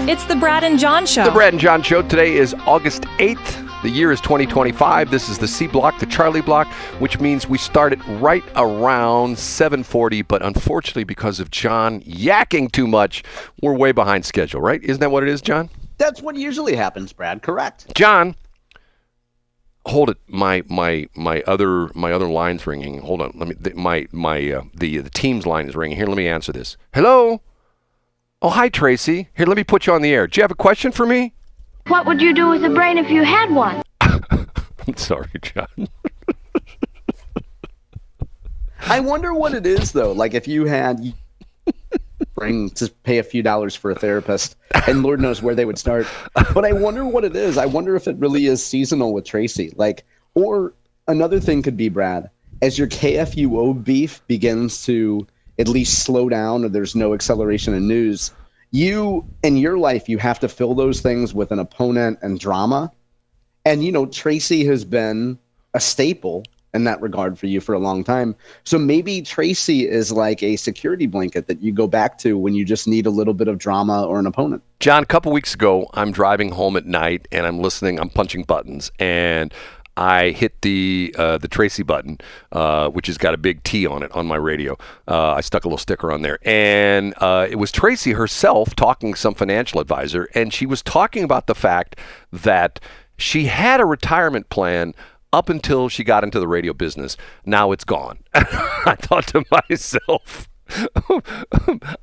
It's the Brad and John Show. The Brad and John Show. Today is August 8th. The year is 2025. This is the C block, the Charlie block, which means we started right around 7:40. But unfortunately, because of John yakking too much, we're way behind schedule, right? Isn't that what it is, John? That's what usually happens, Brad. Correct. John, hold it. My other line's ringing. Hold on. Let me. The team's line is ringing. Here, let me answer this. Hello. Oh, hi, Tracy. Here, let me put you on the air. Do you have a question for me? What would you do with a brain if you had one? I'm sorry, John. I wonder what it is, though. Like, if you had brain to pay a few dollars for a therapist, and Lord knows where they would start. But I wonder what it is. I wonder if it really is seasonal with Tracy. Like, or another thing could be, Brad, as your KFUO beef begins to at least slow down, or there's no acceleration in news, you, in your life, you have to fill those things with an opponent and drama. And, you know, Tracy has been a staple in that regard for you for a long time. So maybe Tracy is like a security blanket that you go back to when you just need a little bit of drama or an opponent. John, a couple weeks ago, I'm driving home at night, and I'm punching buttons, and I hit the Tracy button, which has got a big T on it on my radio. I stuck a little sticker on there. And it was Tracy herself talking to some financial advisor, and she was talking about the fact that she had a retirement plan up until she got into the radio business. Now it's gone. I thought to myself,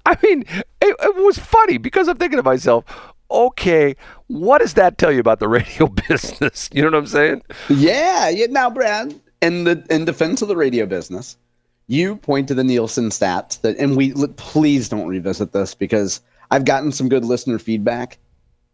I mean, it was funny because I'm thinking to myself, okay, what does that tell you about the radio business? You know what I'm saying? Yeah. Now, Brad, in defense of the radio business, you point to the Nielsen stats please don't revisit this because I've gotten some good listener feedback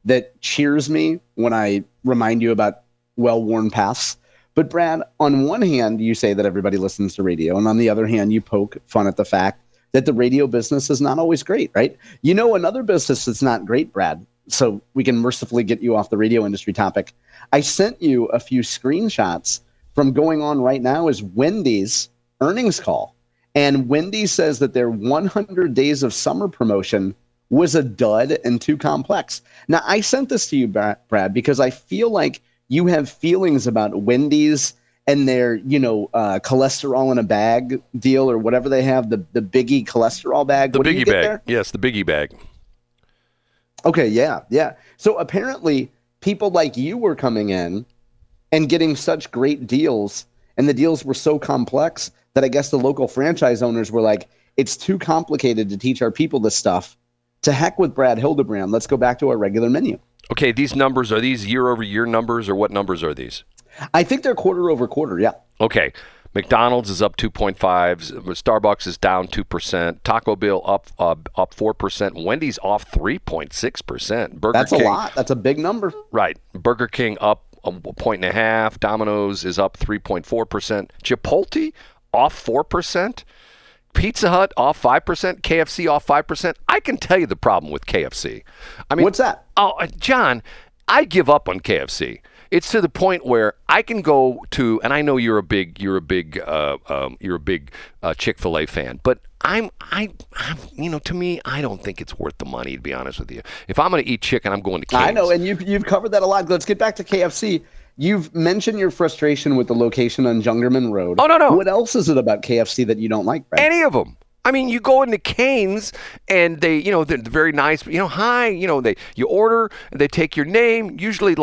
that cheers me when I remind you about well-worn paths. But Brad, on one hand, you say that everybody listens to radio, and on the other hand, you poke fun at the fact that the radio business is not always great, right? You know, another business that's not great, Brad, so we can mercifully get you off the radio industry topic. I sent you a few screenshots from going on right now is Wendy's earnings call. And Wendy says that their 100 Days of Summer promotion was a dud and too complex. Now, I sent this to you, Brad, because I feel like you have feelings about Wendy's and their, cholesterol in a bag deal or whatever they have, the Biggie cholesterol bag. The Biggie bag. There? Yes, the Biggie bag. Okay, yeah. So apparently people like you were coming in and getting such great deals, and the deals were so complex that I guess the local franchise owners were like, it's too complicated to teach our people this stuff. To heck with Brad Hildebrand. Let's go back to our regular menu. Okay, these numbers, are these year-over-year numbers, or what numbers are these? I think they're quarter-over-quarter, yeah. Okay. McDonald's is up 2.5. Starbucks is down 2%. Taco Bell up 4%. Wendy's off 3.6%. That's King, a lot. That's a big number. Right. Burger King up 1.5. Domino's is up 3.4%. Chipotle off 4%. Pizza Hut off 5%. KFC off 5%. I can tell you the problem with KFC. I mean, what's that? Oh, John, I give up on KFC. It's to the point where I can go to, and I know you're a big Chick-fil-A fan, but to me, I don't think it's worth the money, to be honest with you. If I'm going to eat chicken, I'm going to King's. I know, and you've covered that a lot. Let's get back to KFC. You've mentioned your frustration with the location on Jungerman Road. Oh, no. What else is it about KFC that you don't like, Brad? Any of them. I mean, you go into Cane's and they're very nice, hi, you order, they take your name, usually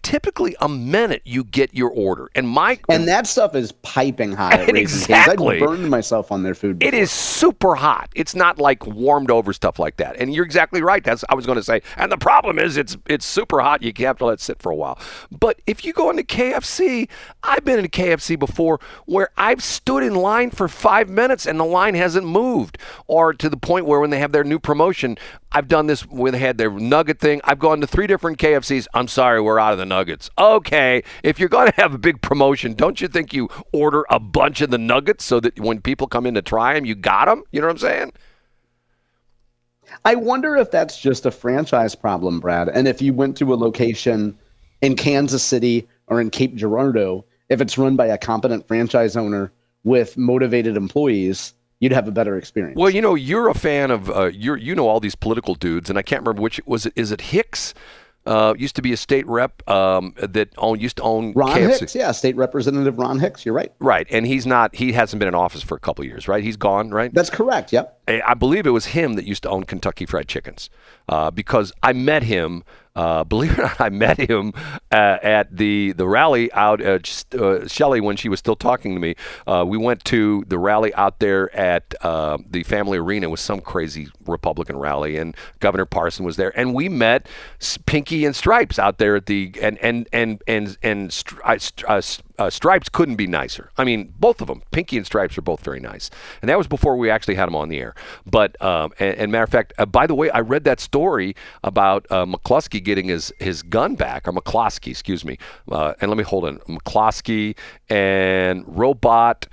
typically a minute you get your order. And that stuff is piping hot at Raising exactly. Cane's. I burned myself on their food before. It is super hot. It's not like warmed over stuff like that. And you're exactly right. I was going to say. And the problem is it's super hot. You have to let it sit for a while. But if you go into KFC, I've been in KFC before where I've stood in line for 5 minutes and the line hasn't moved, or to the point where when they have their new promotion, I've done this when they had their nugget thing. I've gone to 3 different KFCs. I'm sorry, we're out of the nuggets. Okay, if you're going to have a big promotion, don't you think you order a bunch of the nuggets so that when people come in to try them, you got them? You know what I'm saying? I wonder if that's just a franchise problem, Brad, and if you went to a location in Kansas City or in Cape Girardeau, if it's run by a competent franchise owner with motivated employees, you'd have a better experience. Well, you're a fan of all these political dudes, and I can't remember which was it. Is it Hicks? Used to be a state rep that used to own Ron KFC. Hicks, yeah, State Representative Ron Hicks. You're right. Right, and he hasn't been in office for a couple of years, right? He's gone, right? That's correct. Yep. I believe it was him that used to own Kentucky Fried Chickens, because I met him. Believe it or not, I met him at the rally out at Shelley when she was still talking to me. We went to the rally out there at the Family Arena. It was some crazy Republican rally, and Governor Parson was there, and we met Pinky and Stripes out there at the Stripes couldn't be nicer. I mean, both of them, Pinky and Stripes, are both very nice, and that was before we actually had them on the air. But and matter of fact, by the way, I read that story about McCloskey getting his gun back, or McCloskey, excuse me. And let me hold on. McCloskey and Robot,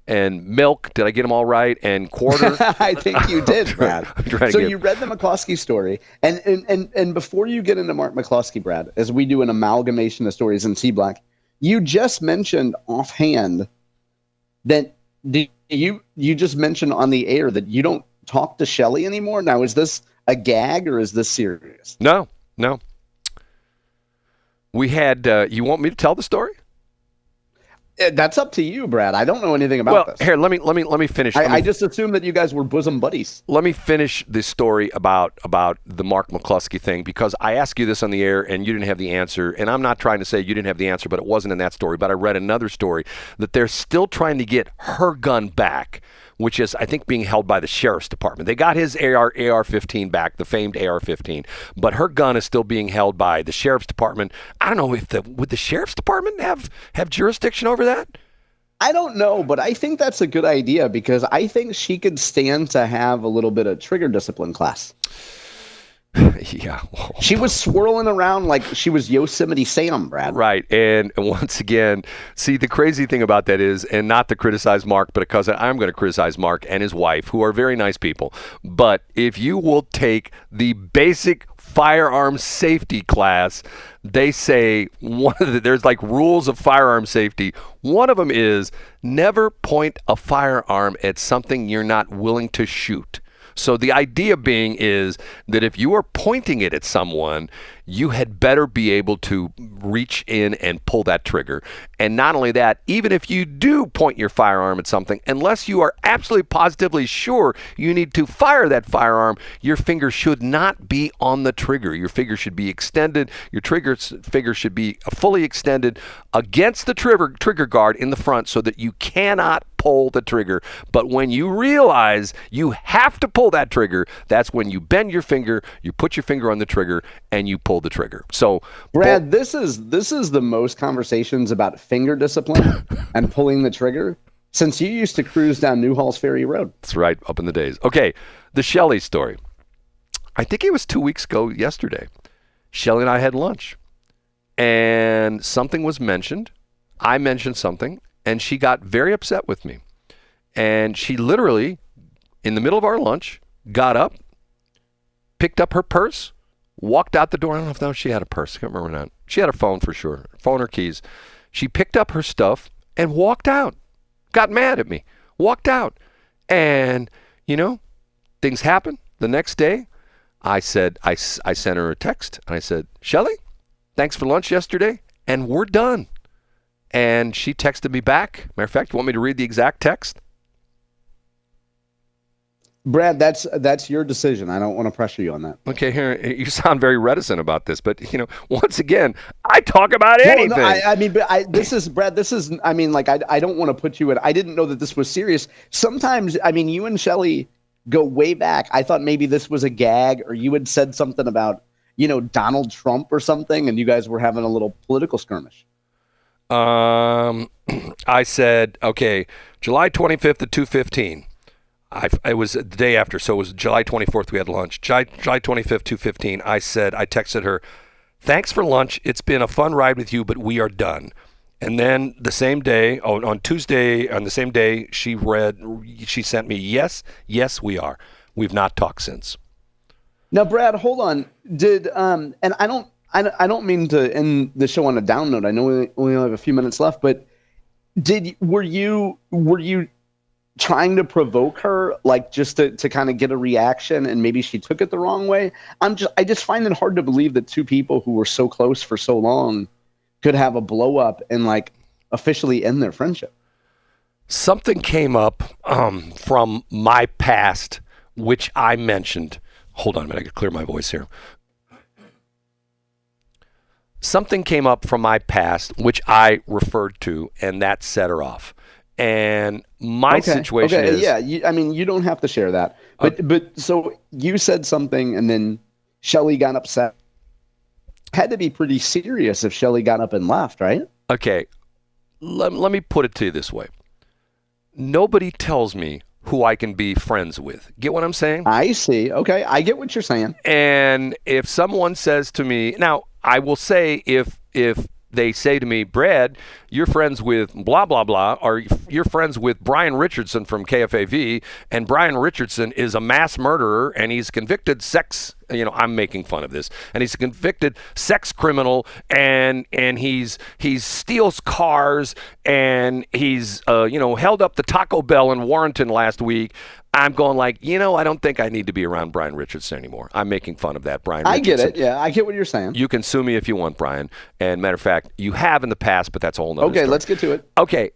and Milk. Did I get them all right? And Quarter. I think you did, Brad. So you read the McCloskey story, and before you get into Mark McCloskey, Brad, as we do an amalgamation of stories in C Black, you just mentioned offhand that you just mentioned on the air that you don't talk to Shelley anymore. Now, is this a gag or is this serious? No. We had. You want me to tell the story? That's up to you, Brad. I don't know anything about this. Here, let me finish. I just assumed that you guys were bosom buddies. Let me finish this story about the Mark McCloskey thing, because I asked you this on the air and you didn't have the answer. And I'm not trying to say you didn't have the answer, but it wasn't in that story. But I read another story that they're still trying to get her gun back, which is, I think, being held by the sheriff's department. They got his AR-15 back, the famed AR-15, but her gun is still being held by the sheriff's department. I don't know if would the sheriff's department have jurisdiction over that? I don't know, but I think that's a good idea, because I think she could stand to have a little bit of trigger discipline class. Yeah. She was swirling around like she was Yosemite Sam, Brad. Right. And once again, see, the crazy thing about that is, and not to criticize Mark, but because I'm going to criticize Mark and his wife, who are very nice people. But if you will take the basic firearm safety class, they say there's like rules of firearm safety. One of them is never point a firearm at something you're not willing to shoot. So the idea being is that if you are pointing it at someone, you had better be able to reach in and pull that trigger. And not only that, even if you do point your firearm at something, unless you are absolutely positively sure you need to fire that firearm, your finger should not be on the trigger. Your finger should be extended. Your finger should be fully extended against the trigger guard in the front, so that you cannot pull the trigger. But when you realize you have to pull that trigger, that's when you bend your finger, you put your finger on the trigger, and you pull the trigger. So, Brad, this is the most conversations about finger discipline and pulling the trigger since you used to cruise down Newhall's Ferry Road. That's right, up in the days. Okay, the Shelley story. I think it was 2 weeks ago yesterday. Shelley and I had lunch, and something was mentioned. I mentioned something, and she got very upset with me. And she literally, in the middle of our lunch, got up, picked up her purse, walked out the door. I don't know if she had a purse. I can't remember now. She had a phone for sure. Phone or keys. She picked up her stuff and walked out. Got mad at me. Walked out. And, things happened. The next day, I said, I sent her a text. And I said, Shelley, thanks for lunch yesterday. And we're done. And she texted me back. Matter of fact, you want me to read the exact text? Brad, that's your decision. I don't want to pressure you on that. Okay, here, you sound very reticent about this, but once again, I talk about anything. No, I mean, but this is Brad. I mean, like, I don't want to put you in. I didn't know that this was serious. Sometimes, I mean, you and Shelley go way back. I thought maybe this was a gag, or you had said something about, Donald Trump or something, and you guys were having a little political skirmish. I said, okay, July 25th at 2:15. It was the day after, so it was July 24th we had lunch. July 25th, 2:15, I texted her, thanks for lunch. It's been a fun ride with you, but we are done. And then the same day, on Tuesday, on the same day, she sent me, yes, we are. We've not talked since. Now, Brad, hold on. And I don't mean to end the show on a down note. I know we only have a few minutes left, but were you trying to provoke her, like just to kind of get a reaction, and maybe she took it the wrong way. I just find it hard to believe that two people who were so close for so long could have a blow up and like officially end their friendship. Something came up from my past, which I mentioned. Hold on a minute, I can clear my voice here. Something came up from my past, which I referred to, and that set her off. And my situation is... Yeah, you don't have to share that. But so you said something, and then Shelly got upset. Had to be pretty serious if Shelly got up and left, right? Okay, let me put it to you this way. Nobody tells me who I can be friends with. Get what I'm saying? I see. Okay, I get what you're saying. And if someone says to me... Now, I will say if they say to me, Brad, you're friends with blah, blah, blah, or you're friends with Brian Richardson from KFAV, and Brian Richardson is a mass murderer, and he's convicted sex, I'm making fun of this, and he's a convicted sex criminal, and he steals cars, and he's, held up the Taco Bell in Warrenton last week. I'm going like, I don't think I need to be around Brian Richardson anymore. I'm making fun of that, Brian Richardson. I get it. Yeah, I get what you're saying. You can sue me if you want, Brian. And matter of fact, you have in the past, but that's a whole nother story. Okay, let's get to it. Okay,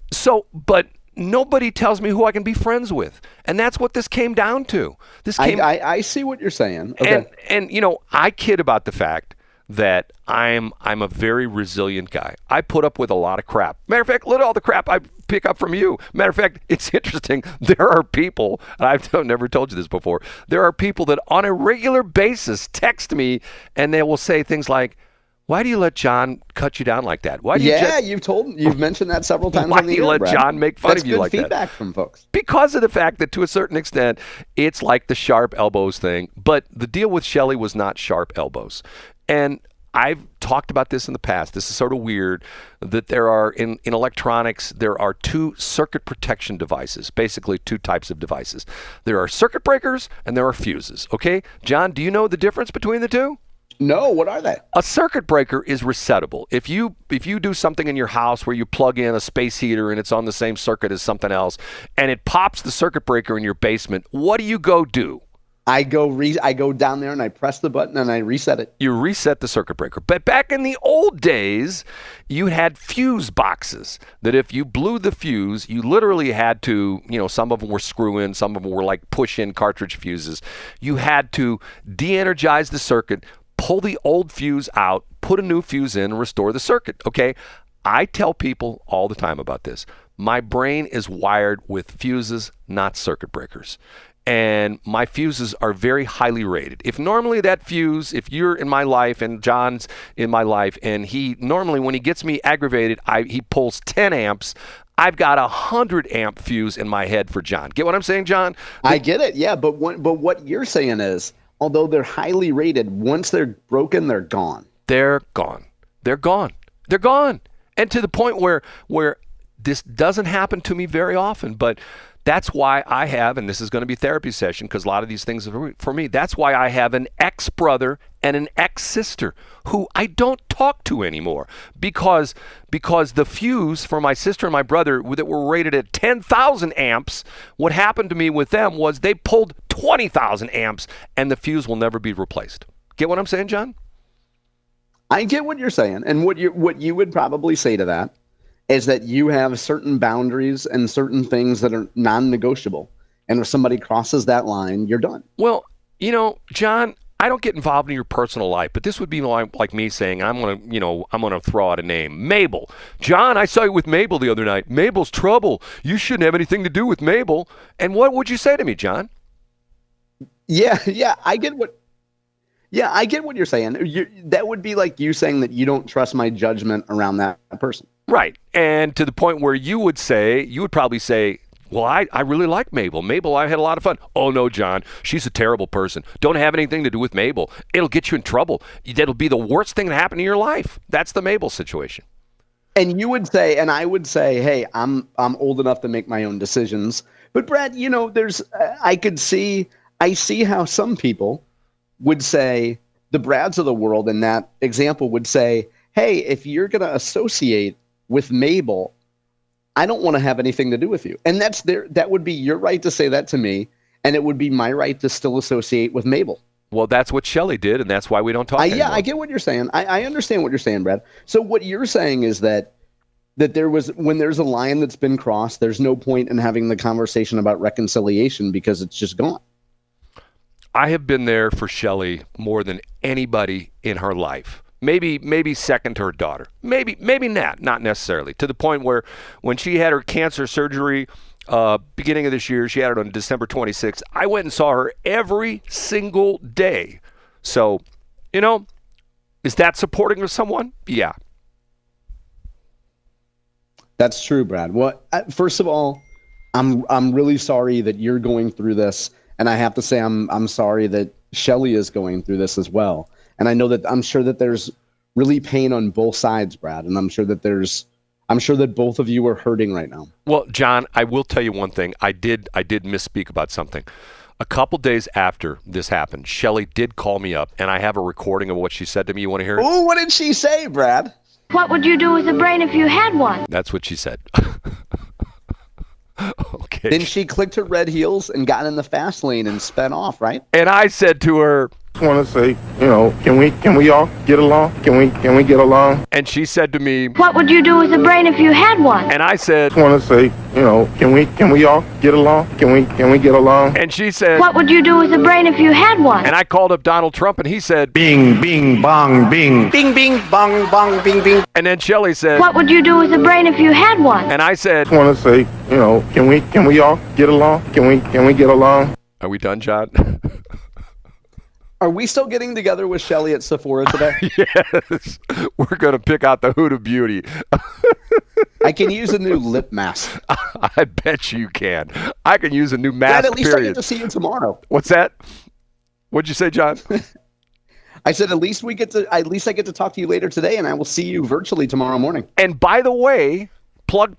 but nobody tells me who I can be friends with. And that's what this came down to. I see what you're saying. Okay. And I kid about the fact that I'm a very resilient guy. I put up with a lot of crap. Matter of fact, look at all the crap I pick up from you. Matter of fact, it's interesting. There are people, and I've never told you this before, there are people that on a regular basis text me, and they will say things like, why do you let John cut you down like that? Why do you've mentioned that several times. Why do you let John make fun of you like that? That's good feedback from folks. Because of the fact that to a certain extent, it's like the sharp elbows thing. But the deal with Shelly was not sharp elbows. And I've talked about this in the past. This is sort of weird that there are, in electronics, there are two circuit protection devices, basically two types of devices. There are circuit breakers and there are fuses, okay? John, do you know the difference between the two? No, what are they? A circuit breaker is resettable. If you do something in your house where you plug in a space heater and it's on the same circuit as something else, and it pops the circuit breaker in your basement, what do you go do? I go down there and I press the button and I reset it. You reset the circuit breaker. But back in the old days, you had fuse boxes that if you blew the fuse, you literally had to, some of them were screw-in, some of them were like push-in cartridge fuses. You had to de-energize the circuit, pull the old fuse out, put a new fuse in, and restore the circuit, okay? I tell people all the time about this. My brain is wired with fuses, not circuit breakers. And my fuses are very highly rated. If normally that fuse, if you're in my life and John's in my life, and he normally, when he gets me aggravated, he pulls 10 amps, I've got a 100 amp fuse in my head for John. Get what I'm saying, John? I get it, yeah. But what you're saying is, although they're highly rated, once they're broken, they're gone. They're gone. They're gone. They're gone. And to the point where this doesn't happen to me very often, but that's why I have, and this is going to be therapy session because a lot of these things are for me, that's why I have an ex-brother and an ex-sister who I don't talk to anymore because the fuse for my sister and my brother that were rated at 10,000 amps, what happened to me with them was they pulled 20,000 amps and the fuse will never be replaced. Get what I'm saying, John? I get what you're saying. And what you would probably say to that is that you have certain boundaries and certain things that are non-negotiable. And if somebody crosses that line, you're done. Well, John, I don't get involved in your personal life, but this would be like me saying, I'm going to throw out a name. Mabel. John, I saw you with Mabel the other night. Mabel's trouble. You shouldn't have anything to do with Mabel. And what would you say to me, John? Yeah, I get what you're saying. That would be like you saying that you don't trust my judgment around that person. Right. And to the point where you would probably say, well, I really like Mabel. Mabel, I had a lot of fun. Oh, no, John, she's a terrible person. Don't have anything to do with Mabel. It'll get you in trouble. That'll be the worst thing to happen in your life. That's the Mabel situation. And you would say, and I would say, hey, I'm old enough to make my own decisions. But Brad, I see how some people would say, the Brads of the world in that example would say, hey, if you're going to associate with Mabel, I don't want to have anything to do with you. And that would be your right to say that to me, and it would be my right to still associate with Mabel. Well, that's what Shelley did, and that's why we don't talk anymore. Yeah, I get what you're saying. I understand what you're saying, Brad. So what you're saying is that when there's a line that's been crossed, there's no point in having the conversation about reconciliation because it's just gone. I have been there for Shelley more than anybody in her life. Maybe second to her daughter. Maybe not necessarily. To the point where when she had her cancer surgery beginning of this year, she had it on December 26th. I went and saw her every single day. So, is that supporting of someone? Yeah. That's true, Brad. Well, first of all, I'm really sorry that you're going through this, and I have to say I'm sorry that Shelley is going through this as well. And I'm sure that there's really pain on both sides, Brad, and I'm sure that both of you are hurting right now. Well, John, I will tell you one thing. I did misspeak about something. A couple days after this happened, Shelley did call me up, and I have a recording of what she said to me. You want to hear it? Oh, what did she say, Brad? What would you do with a brain if you had one? That's what she said. Okay. Then she clicked her red heels and got in the fast lane and sped off, right? And I said to her, I want to say, can we all get along? Can we get along? And she said to me, what would you do with a brain if you had one? And I said, I want to say, can we all get along? Can we get along? And she said, what would you do with a brain if you had one? And I called up Donald Trump, and he said, bing, bing, bong, bing. Bing, bing, bong, bong, bing, bing. And then Shelley said, what would you do with a brain if you had one? And I said, I want to say, can we all get along? Can we get along? Are we done, John? Are we still getting together with Shelley at Sephora today? Yes. We're going to pick out the Huda Beauty. I can use a new lip mask. I bet you can. I can use a new mask, Dad, at least period. I get to see you tomorrow. What's that? What'd you say, John? I said, at least I get to talk to you later today, and I will see you virtually tomorrow morning. And by the way, plug.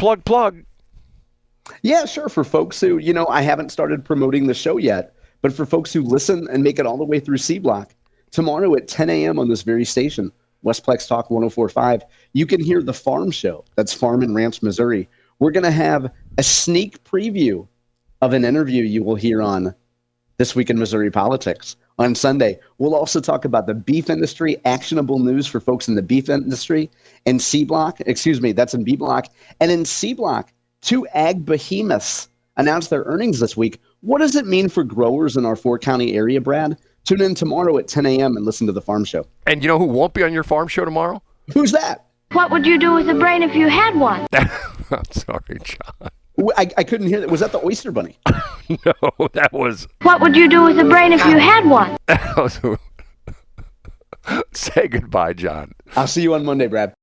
Yeah, sure. For folks who, I haven't started promoting the show yet, but for folks who listen and make it all the way through C Block, tomorrow at 10 a.m. on this very station, Westplex Talk 104.5, you can hear the Farm Show. That's Farm and Ranch, Missouri. We're going to have a sneak preview of an interview you will hear on This Week in Missouri Politics on Sunday. We'll also talk about the beef industry, actionable news for folks in the beef industry, and C Block, that's in B Block. And in C Block, 2 ag behemoths announced their earnings this week. What does it mean for growers in our 4-county area, Brad? Tune in tomorrow at 10 a.m. and listen to the Farm Show. And you know who won't be on your Farm Show tomorrow? Who's that? What would you do with a brain if you had one? I'm sorry, John. I couldn't hear that. Was that the Oyster Bunny? No, that was... What would you do with a brain if you had one? Say goodbye, John. I'll see you on Monday, Brad.